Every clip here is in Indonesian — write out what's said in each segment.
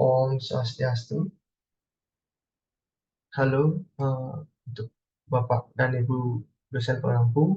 Om Swastiastu. Halo, untuk Bapak dan Ibu dosen pengampu.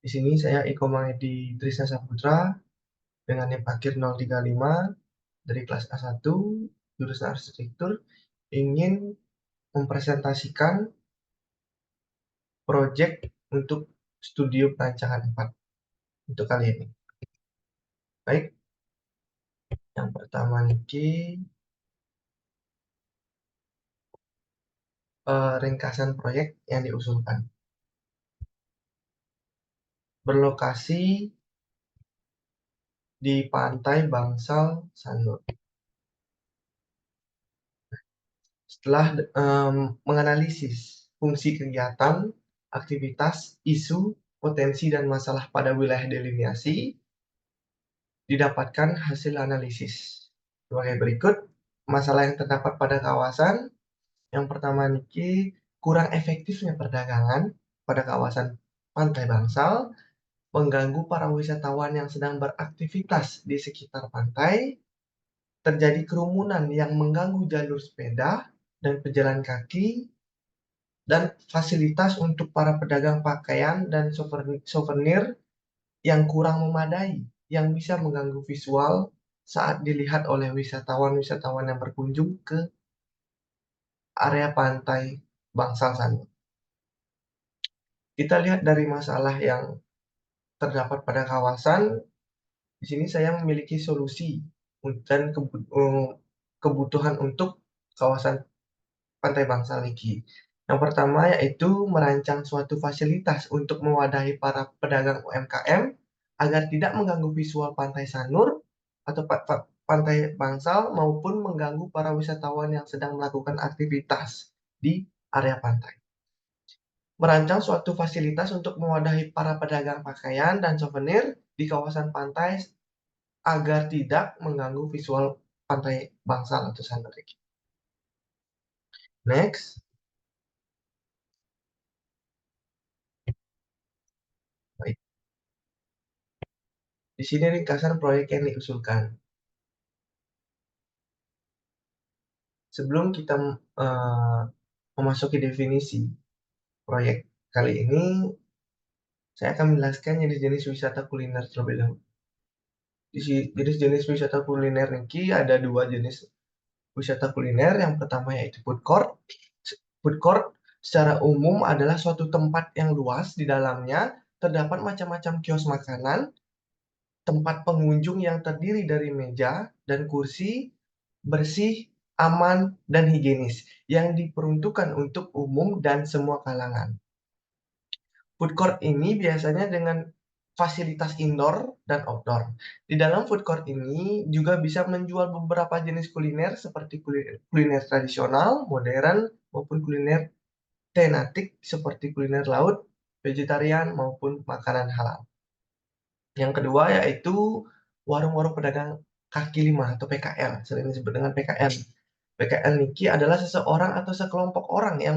Di sini saya Iko Mangedi Trisna Saputra dengan NIM akhir 035 dari kelas A1 jurusan Arsitektur ingin mempresentasikan proyek untuk studio perancangan 4 untuk kali ini. Baik, yang pertama niki ringkasan proyek yang diusulkan. Berlokasi di Pantai Bangsal Sanur. Setelah menganalisis fungsi kegiatan, aktivitas, isu, potensi, dan masalah pada wilayah deliniasi, didapatkan hasil analisis sebagai berikut. Masalah yang terdapat pada kawasan, yang pertama niki kurang efektifnya perdagangan pada kawasan Pantai Bangsal, mengganggu para wisatawan yang sedang beraktivitas di sekitar pantai, terjadi kerumunan yang mengganggu jalur sepeda dan pejalan kaki, dan fasilitas untuk para pedagang pakaian dan souvenir yang kurang memadai, yang bisa mengganggu visual saat dilihat oleh wisatawan-wisatawan yang berkunjung ke area pantai Bangsal sana. Kita lihat dari masalah yang terdapat pada kawasan, di sini saya memiliki solusi dan kebutuhan untuk kawasan Pantai Bangsal ini. Yang pertama yaitu merancang suatu fasilitas untuk mewadahi para pedagang UMKM agar tidak mengganggu visual Pantai Sanur atau Pantai Bangsal maupun mengganggu para wisatawan yang sedang melakukan aktivitas di area pantai. Merancang suatu fasilitas untuk mewadahi para pedagang pakaian dan souvenir di kawasan pantai agar tidak mengganggu visual Pantai Bangsal atau Sanur. Next. Baik. Di sini ringkasan proyek yang diusulkan. Sebelum kita memasuki definisi proyek kali ini, saya akan menjelaskan jenis-jenis wisata kuliner terlebih dahulu. Jenis-jenis wisata kuliner ini ada dua jenis wisata kuliner. Yang pertama yaitu food court. Food court secara umum adalah suatu tempat yang luas, di dalamnya terdapat macam-macam kios makanan, tempat pengunjung yang terdiri dari meja dan kursi, bersih, aman, dan higienis, yang diperuntukkan untuk umum dan semua kalangan. Food court ini biasanya dengan fasilitas indoor dan outdoor. Di dalam food court ini juga bisa menjual beberapa jenis kuliner seperti kuliner tradisional, modern, maupun kuliner tematik seperti kuliner laut, vegetarian, maupun makanan halal. Yang kedua yaitu warung-warung pedagang kaki lima atau PKL, sering disebut dengan PKL. PKL niki adalah seseorang atau sekelompok orang yang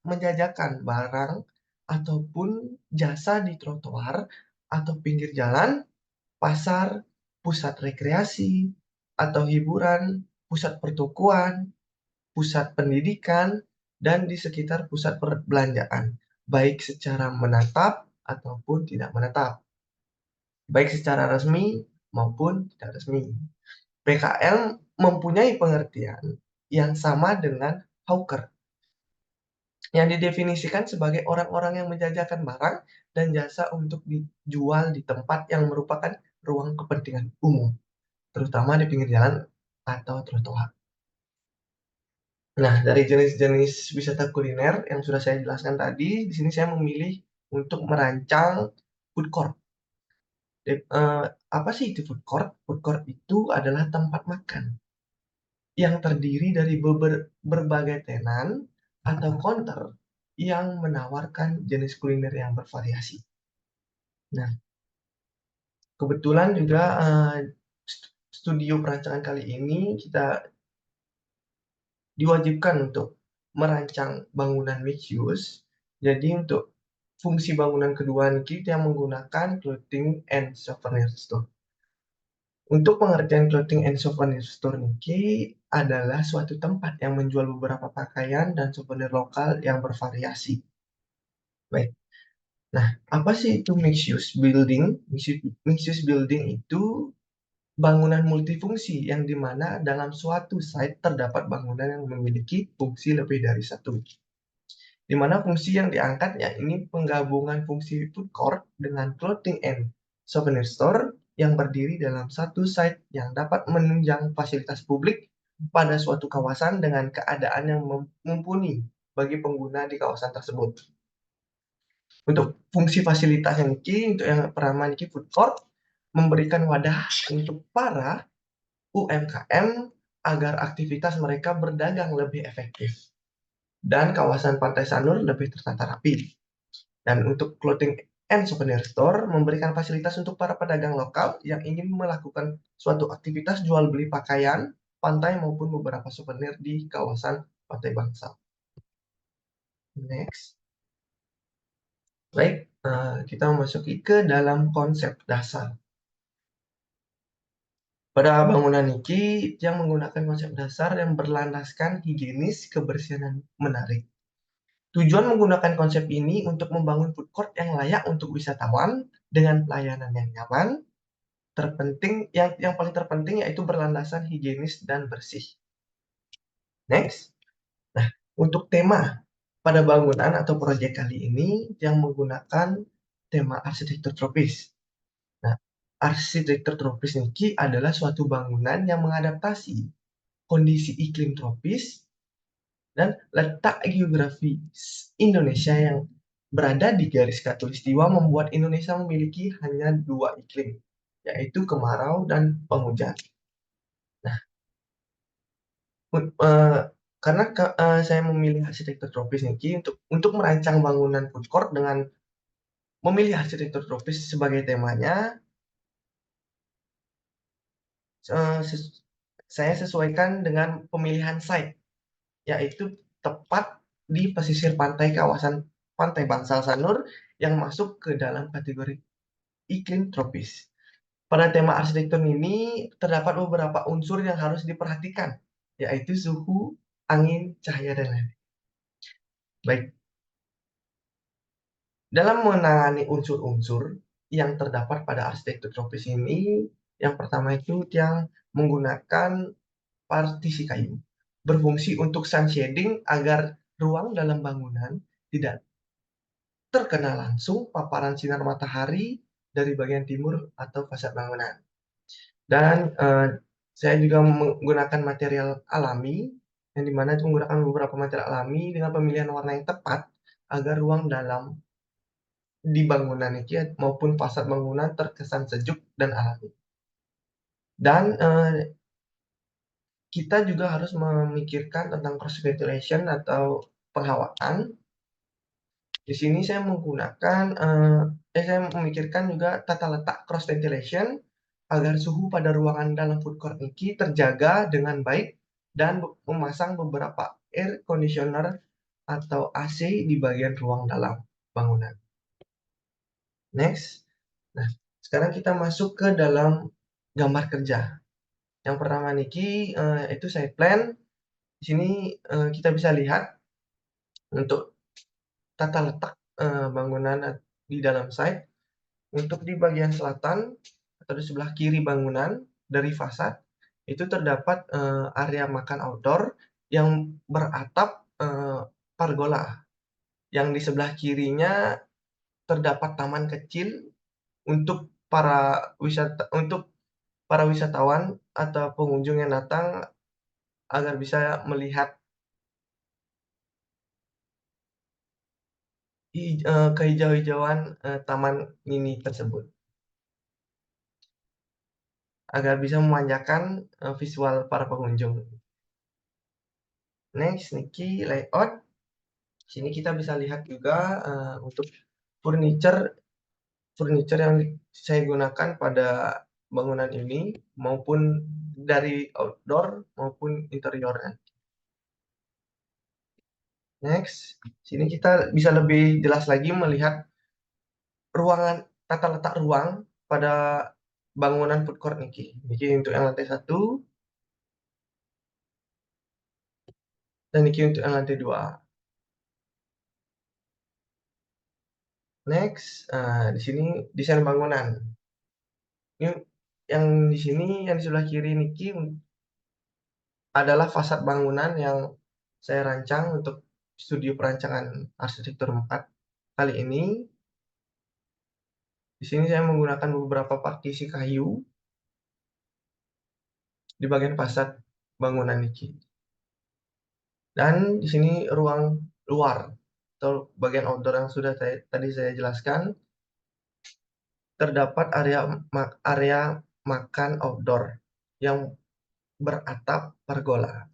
menjajakan barang ataupun jasa di trotoar atau pinggir jalan, pasar, pusat rekreasi atau hiburan, pusat pertokoan, pusat pendidikan, dan di sekitar pusat perbelanjaan, baik secara menetap ataupun tidak menetap, baik secara resmi maupun tidak resmi. PKL mempunyai pengertian yang sama dengan hawker, yang didefinisikan sebagai orang-orang yang menjajakan barang dan jasa untuk dijual di tempat yang merupakan ruang kepentingan umum, terutama di pinggir jalan atau trotoar. Nah, dari jenis-jenis wisata kuliner yang sudah saya jelaskan tadi, di sini saya memilih untuk merancang food court. Apa sih itu food court? Food court itu adalah tempat makan yang terdiri dari berbagai tenan atau counter yang menawarkan jenis kuliner yang bervariasi. Nah, kebetulan juga studio perancangan kali ini kita diwajibkan untuk merancang bangunan mixed use. Jadi untuk fungsi bangunan kedua kita menggunakan clothing and souvenir store. Untuk pengertian clothing and souvenir store niki adalah suatu tempat yang menjual beberapa pakaian dan souvenir lokal yang bervariasi. Baik. Nah, apa sih itu mixed use building? Mixed use building itu bangunan multifungsi yang dimana dalam suatu site terdapat bangunan yang memiliki fungsi lebih dari satu. Di mana fungsi yang diangkatnya ini penggabungan fungsi food court dengan clothing and souvenir store yang berdiri dalam satu site yang dapat menunjang fasilitas publik pada suatu kawasan dengan keadaan yang mumpuni bagi pengguna di kawasan tersebut. Untuk fungsi fasilitas yang untuk yang pertama ini food court memberikan wadah untuk para UMKM agar aktivitas mereka berdagang lebih efektif dan kawasan Pantai Sanur lebih tertata rapi. Dan untuk clothing and souvenir store memberikan fasilitas untuk para pedagang lokal yang ingin melakukan suatu aktivitas jual beli pakaian, pantai maupun beberapa souvenir di kawasan Pantai Bangsal. Next. Baik, kita memasuki ke dalam konsep dasar. Pada bangunan niki yang menggunakan konsep dasar yang berlandaskan higienis, kebersihan, dan menarik. Tujuan menggunakan konsep ini untuk membangun food court yang layak untuk wisatawan dengan pelayanan yang nyaman, terpenting yang paling terpenting yaitu berlandasan higienis dan bersih. Next. Nah, untuk tema pada bangunan atau proyek kali ini yang menggunakan tema arsitektur tropis. Nah, arsitektur tropis ini adalah suatu bangunan yang mengadaptasi kondisi iklim tropis dan letak geografis Indonesia yang berada di garis khatulistiwa membuat Indonesia memiliki hanya dua iklim, yaitu kemarau dan penghujan. Nah, karena saya memilih arsitektur tropis ini untuk merancang bangunan food court dengan memilih arsitektur tropis sebagai temanya, saya sesuaikan dengan pemilihan site, yaitu tepat di pesisir pantai kawasan Pantai Bangsal Sanur yang masuk ke dalam kategori iklim tropis. Pada tema arsitektur ini terdapat beberapa unsur yang harus diperhatikan, yaitu suhu, angin, cahaya, dan lain-lain. Baik, dalam menangani unsur-unsur yang terdapat pada arsitektur tropis ini, yang pertama itu yang menggunakan partisi kayu, berfungsi untuk sun shading agar ruang dalam bangunan tidak terkena langsung paparan sinar matahari dari bagian timur atau fasad bangunan. Dan saya juga menggunakan material alami, yang dimana itu menggunakan beberapa material alami dengan pemilihan warna yang tepat agar ruang dalam di bangunan ini maupun fasad bangunan terkesan sejuk dan alami. Dan kita juga harus memikirkan tentang cross ventilation atau penghawaan. Di sini saya menggunakan, saya memikirkan juga tata letak cross ventilation agar suhu pada ruangan dalam food court ini terjaga dengan baik dan memasang beberapa air conditioner atau AC di bagian ruang dalam bangunan. Next. Nah, sekarang kita masuk ke dalam gambar kerja. Yang pertama niki itu site plan. Di sini kita bisa lihat untuk tata letak bangunan di dalam site. Untuk di bagian selatan atau di sebelah kiri bangunan dari fasad itu terdapat area makan outdoor yang beratap pergola. Yang di sebelah kirinya terdapat taman kecil untuk para wisatawan atau pengunjung yang datang agar bisa melihat kehijau-hijauan taman mini tersebut agar bisa memanjakan visual para pengunjung. Next, niki layout. Sini kita bisa lihat juga untuk furniture yang saya gunakan pada bangunan ini maupun dari outdoor maupun interiornya. Next, sini kita bisa lebih jelas lagi melihat ruangan tata letak ruang pada bangunan food court niki. Niki untuk yang lantai 1 dan niki untuk yang lantai 2. Next, di sini desain bangunan. Ini yang di sini yang di sebelah kiri niki adalah fasad bangunan yang saya rancang untuk studio perancangan arsitektur 4 kali ini. Di sini saya menggunakan beberapa partisi kayu di bagian fasad bangunan niki. Dan di sini ruang luar atau bagian outdoor yang sudah tadi saya jelaskan, terdapat area makan outdoor yang beratap pergola,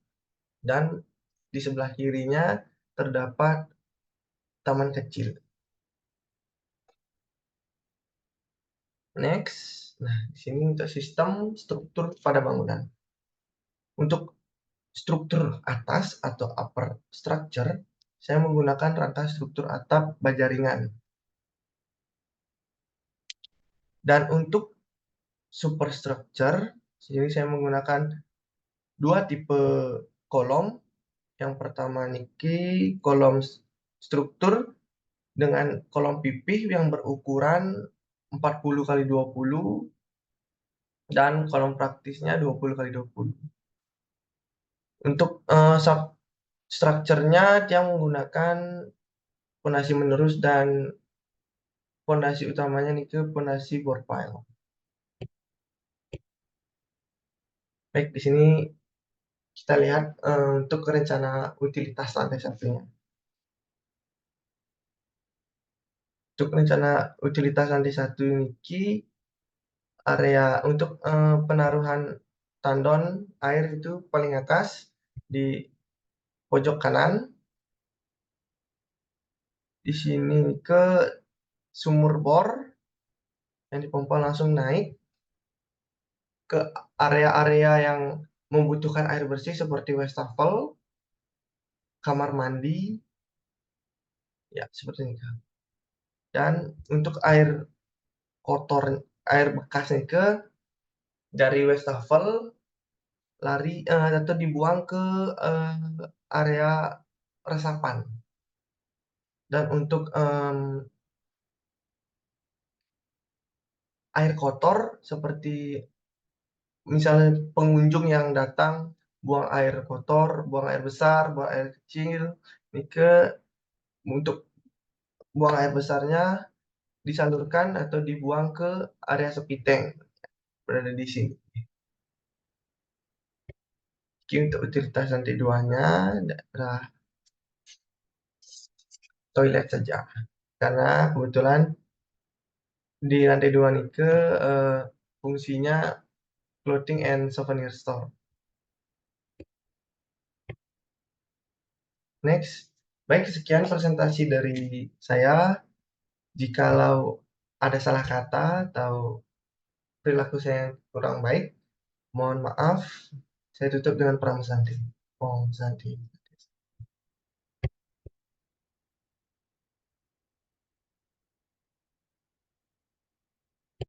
dan di sebelah kirinya terdapat taman kecil. Next, nah di sini untuk sistem struktur pada bangunan. Untuk struktur atas atau upper structure, saya menggunakan rangka struktur atap baja ringan. Dan untuk superstructure, sini saya menggunakan dua tipe kolom. Yang pertama niki kolom struktur dengan kolom pipih yang berukuran 40 kali 20 dan kolom praktisnya 20 kali 20. Untuk strukturnya dia menggunakan fondasi menerus dan fondasi utamanya niki fondasi board pile. Baik, di sini kita lihat untuk rencana utilitas lantai satunya. Untuk rencana utilitas lantai 1 niki, area untuk penaruhan tandon air itu paling atas di pojok kanan. Di sini ke sumur bor yang dipompa langsung naik ke area-area yang membutuhkan air bersih seperti wastafel, kamar mandi, ya seperti ini. Dan untuk air kotor, air bekas nih ke dari wastafel lari atau dibuang ke area resapan. Dan untuk air kotor seperti misalnya pengunjung yang datang buang air kotor, buang air besar, buang air kecil, ini ke untuk buang air besarnya disalurkan atau dibuang ke area sepiteng berada di sini. Oke, untuk utilitas lantai 2-nya adalah toilet saja. Karena kebetulan di lantai 2 ini ke fungsinya clothing and souvenir store. Next, baik, sekian presentasi dari saya. Jikalau ada salah kata atau perilaku saya yang kurang baik, mohon maaf. Saya tutup dengan Pram Santi. Om Santi.